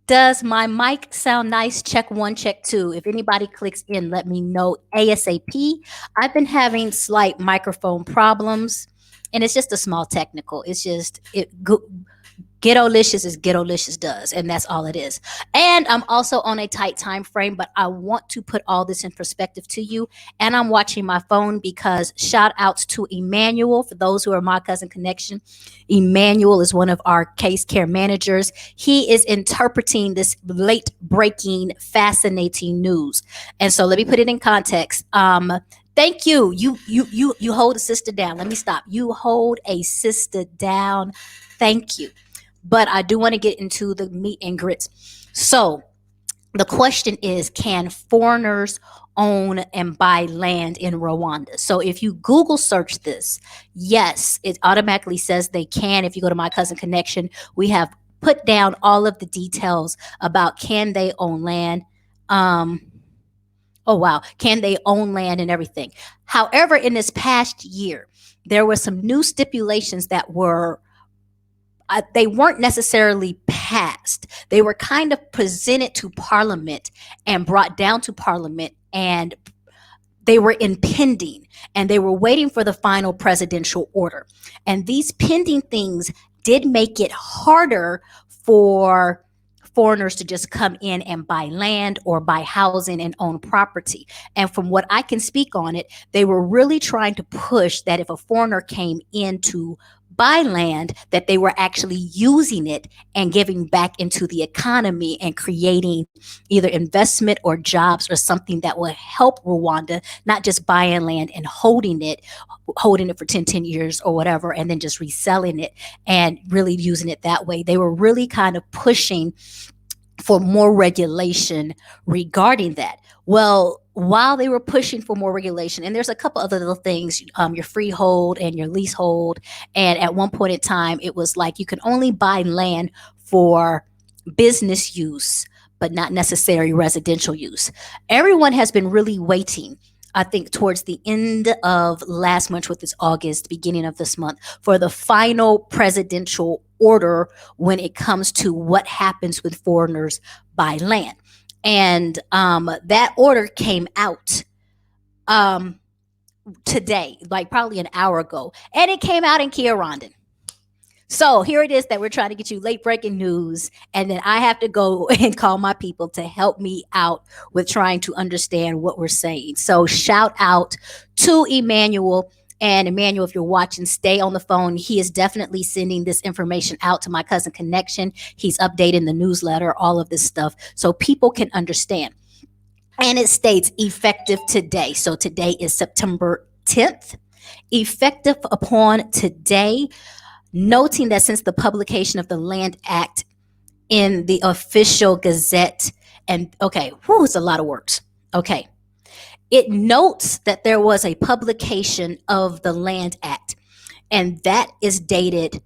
Does my mic sound nice? Check one, check two. If anybody clicks in, let me know ASAP. I've been having slight microphone problems, and it's just a small technical. It's just Ghetto-licious is Ghetto-licious does, and that's all it is. And I'm also on a tight time frame, but I want to put all this in perspective to you. And I'm watching my phone because shout outs to Emmanuel for those who are my cousin connection. Emmanuel is one of our case care managers. He is interpreting this late breaking, fascinating news. And so let me put it in context. Thank you. You hold a sister down. Let me stop. You hold a sister down. Thank you. But I do want to get into the meat and grits. So the question is, can foreigners own and buy land in Rwanda? So if you Google search this, yes, it automatically says they can. If you go to My Cousin Connection, we have put down all of the details about can they own land. Oh wow, can they own land and everything. However, in this past year, there were some new stipulations that were they weren't necessarily passed. They were kind of presented to Parliament and brought down to Parliament, and they were impending, and they were waiting for the final presidential order. And these pending things did make it harder for foreigners to just come in and buy land or buy housing and own property. And from what I can speak on it, they were really trying to push that if a foreigner came in to buy land, that they were actually using it and giving back into the economy and creating either investment or jobs or something that will help Rwanda, not just buying land and holding it for 10 years or whatever, and then just reselling it and really using it that way. They were really kind of pushing for more regulation regarding that. Well, while they were pushing for more regulation, and there's a couple other little things, your freehold and your leasehold, and at one point in time, it was like you could only buy land for business use, but not necessarily residential use. Everyone has been really waiting, I think, towards the end of last month, with this August, beginning of this month, for the final presidential order when it comes to what happens with foreigners buy land. And that order came out today, like probably an hour ago, and it came out in Rwanda. So here it is that we're trying to get you late breaking news, and then I have to go and call my people to help me out with trying to understand what we're saying. So shout out to Emmanuel. And Emmanuel, if you're watching, stay on the phone. He is definitely sending this information out to My Cousin Connection. He's updating the newsletter, all of this stuff, so people can understand. And it states effective today. So today is September 10th. Effective upon today, noting that since the publication of the Land Act in the official gazette, and okay, it's a lot of words. Okay. It notes that there was a publication of the Land Act, and that is dated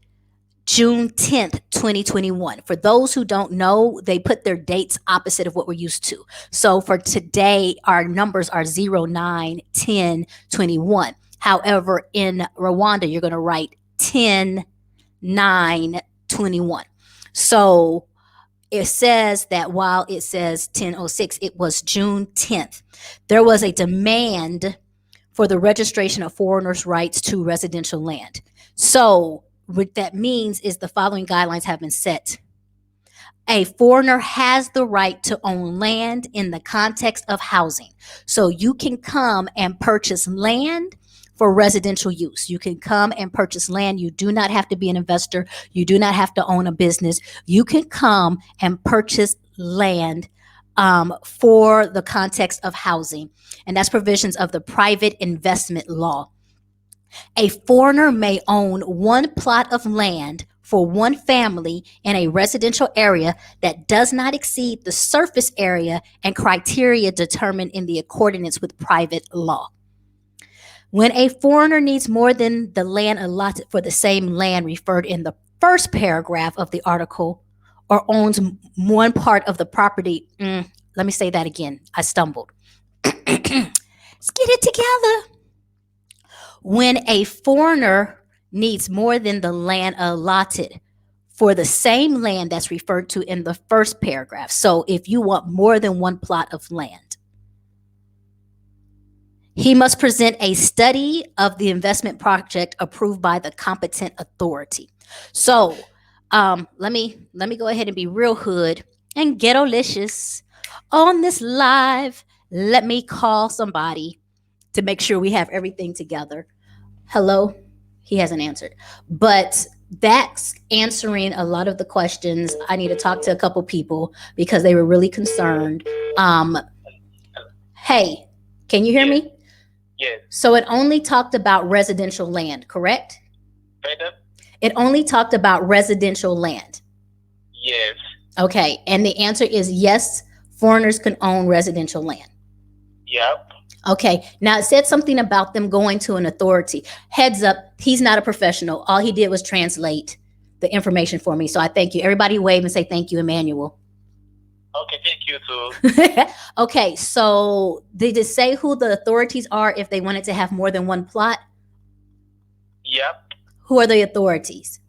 June 10th, 2021. For those who don't know, they put their dates opposite of what we're used to. So for today, our numbers are 09, 10, 21. However, in Rwanda, you're going to write 10, 9, 21. So it says that while it says 1006, it was June 10th. There was a demand for the registration of foreigners' rights to residential land. So what that means is the following guidelines have been set. A foreigner has the right to own land in the context of housing. So you can come and purchase land for residential use. You can come and purchase land. You do not have to be an investor. You do not have to own a business. You can come and purchase land for the context of housing. And that's provisions of the private investment law. A foreigner may own one plot of land for one family in a residential area that does not exceed the surface area and criteria determined in the accordance with private law. When a foreigner needs more than the land allotted for the same land referred in the first paragraph of the article, or owns one part of the property, let me say that again. I stumbled. Let's get it together. When a foreigner needs more than the land allotted for the same land that's referred to in the first paragraph. So if you want more than one plot of land, he must present a study of the investment project approved by the competent authority. So let me go ahead and be real hood and ghetto-licious on this live. Let me call somebody to make sure we have everything together. Hello? He hasn't answered. But that's answering a lot of the questions. I need to talk to a couple people because they were really concerned. Hey, can you hear me? Yes. So it only talked about residential land, correct? Better? It only talked about residential land. Yes. Okay. And the answer is yes, foreigners can own residential land. Yep. Okay. Now it said something about them going to an authority. Heads up, he's not a professional. All he did was translate the information for me. So I thank you. Everybody wave and say thank you, Emmanuel. Okay, thank you too. Okay, so did it say who the authorities are if they wanted to have more than one plot? Yep. Who are the authorities?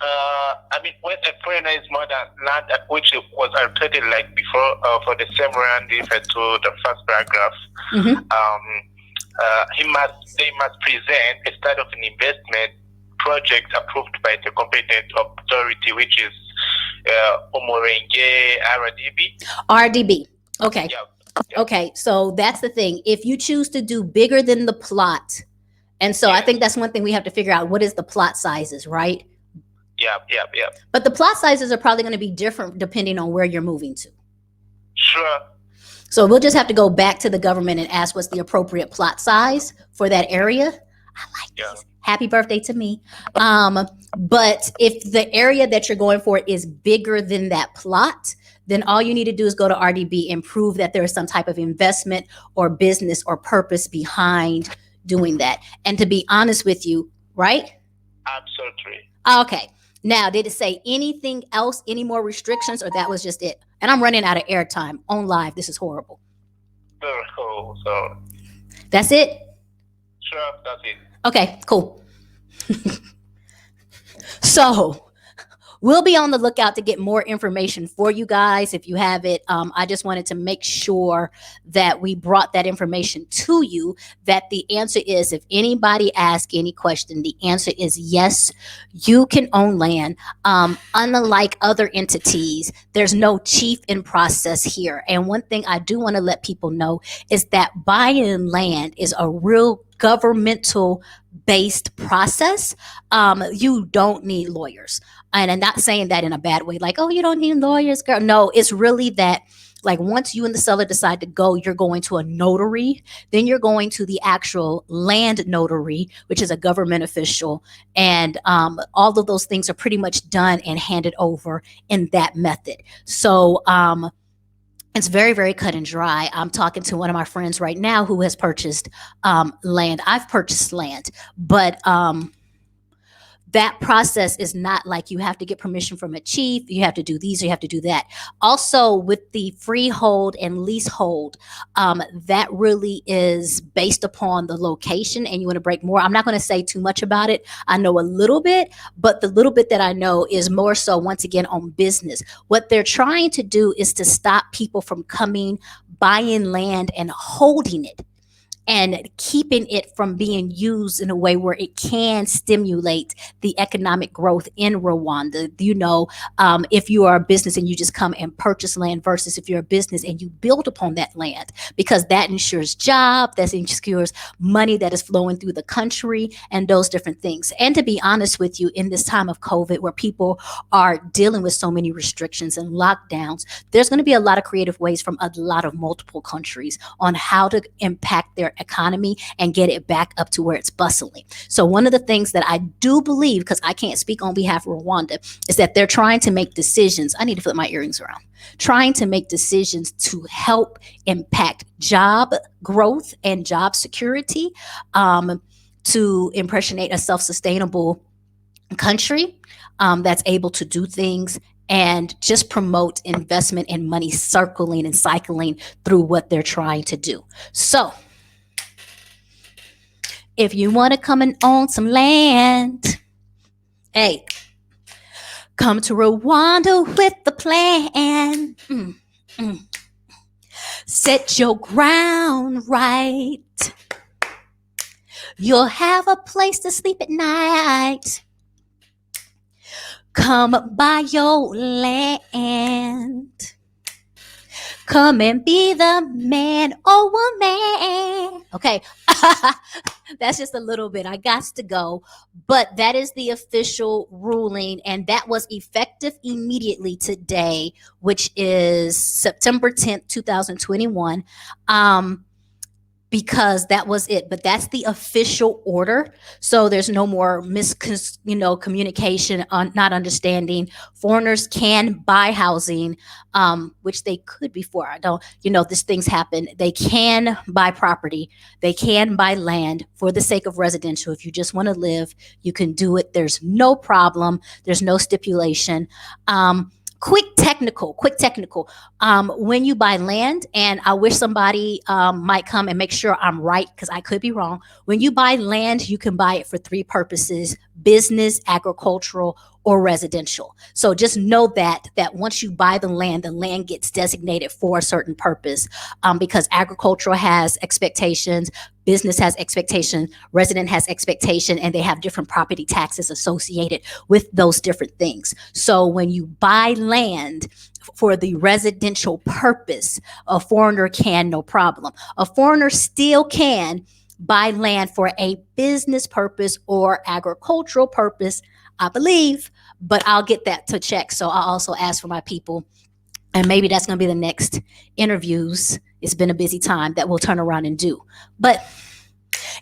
I mean, when a foreigner is more than land, which was allocated like before for the same land referred to the first paragraph, they must present a study of an investment project approved by the competent authority, which is Omorenge RDB. RDB. Okay. Yep. Okay, so that's the thing. If you choose to do bigger than the plot, and so I think that's one thing we have to figure out, what is the plot sizes, right? Yep. But the plot sizes are probably going to be different depending on where you're moving to. Sure. So we'll just have to go back to the government and ask what's the appropriate plot size for that area. I like this. Happy birthday to me. But if the area that you're going for is bigger than that plot, then all you need to do is go to RDB and prove that there is some type of investment or business or purpose behind doing that. And to be honest with you, right? Absolutely. Okay. Now, did it say anything else, any more restrictions, or that was just it? And I'm running out of airtime on live. This is horrible. So that's it? Sure, that's it. Okay, cool. So we'll be on the lookout to get more information for you guys if you have it. I just wanted to make sure that we brought that information to you, that the answer is, if anybody asks any question, the answer is yes, you can own land. Unlike other entities, there's no chief in process here. And one thing I do want to let people know is that buying land is a real governmental based process. You don't need lawyers. And I'm not saying that in a bad way, like, oh, you don't need lawyers, girl. No, it's really that, like, once you and the seller decide to go, you're going to a notary, then you're going to the actual land notary, which is a government official. And all of those things are pretty much done and handed over in that method. So it's very, very cut and dry. I'm talking to one of my friends right now who has purchased land. I've purchased land, but that process is not like you have to get permission from a chief, you have to do these, or you have to do that. Also, with the freehold and leasehold, that really is based upon the location, and you want to break more. I'm not going to say too much about it. I know a little bit, but the little bit that I know is more so, once again, on business. What they're trying to do is to stop people from coming, buying land and holding it, and keeping it from being used in a way where it can stimulate the economic growth in Rwanda. You know, if you are a business and you just come and purchase land, versus if you're a business and you build upon that land, because that ensures job, that ensures money that is flowing through the country, and those different things. And to be honest with you, in this time of COVID, where people are dealing with so many restrictions and lockdowns, there's going to be a lot of creative ways from a lot of multiple countries on how to impact their economy and get it back up to where it's bustling. So one of the things that I do believe, because I can't speak on behalf of Rwanda, is that they're trying to make decisions. I need to flip my earrings around. Trying to make decisions to help impact job growth and job security, to impersonate a self-sustainable country that's able to do things and just promote investment and money circling and cycling through what they're trying to do. So if you want to come and own some land, hey, Come to Rwanda with the plan. Mm. Set your ground right. You'll have a place to sleep at night. Come buy your land. Come and be the man or woman. Okay. That's just a little bit. I got to go. But that is the official ruling. And that was effective immediately today, which is September 10th, 2021. Because that was it. But that's the official order. So there's no more communication on not understanding. Foreigners can buy housing, which they could before. I don't, these things happen. They can buy property. They can buy land for the sake of residential. If you just want to live, you can do it. There's no problem. There's no stipulation. Quick technical. When you buy land, and I wish somebody might come and make sure I'm right, because I could be wrong. When you buy land, you can buy it for three purposes: business, agricultural, or residential. So just know that once you buy the land gets designated for a certain purpose, because agricultural has expectations, business has expectation, resident has expectation, and they have different property taxes associated with those different things. So when you buy land for the residential purpose, a foreigner can, no problem. A foreigner still can buy land for a business purpose or agricultural purpose, I believe, but I'll get that to check. So I'll also ask for my people, and maybe that's going to be the next interviews. It's been a busy time that we'll turn around and do, but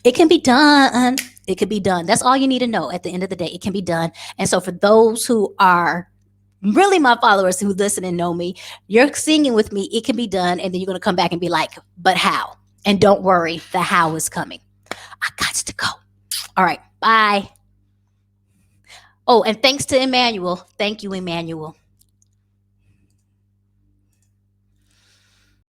it can be done. It can be done. That's all you need to know. At the end of the day, it can be done. And so for those who are really my followers who listen and know me, you're singing with me, it can be done. And then you're going to come back and be like, but how? And don't worry, the how is coming. I got to go. All right. Bye. Oh, and thanks to Emmanuel. Thank you, Emmanuel.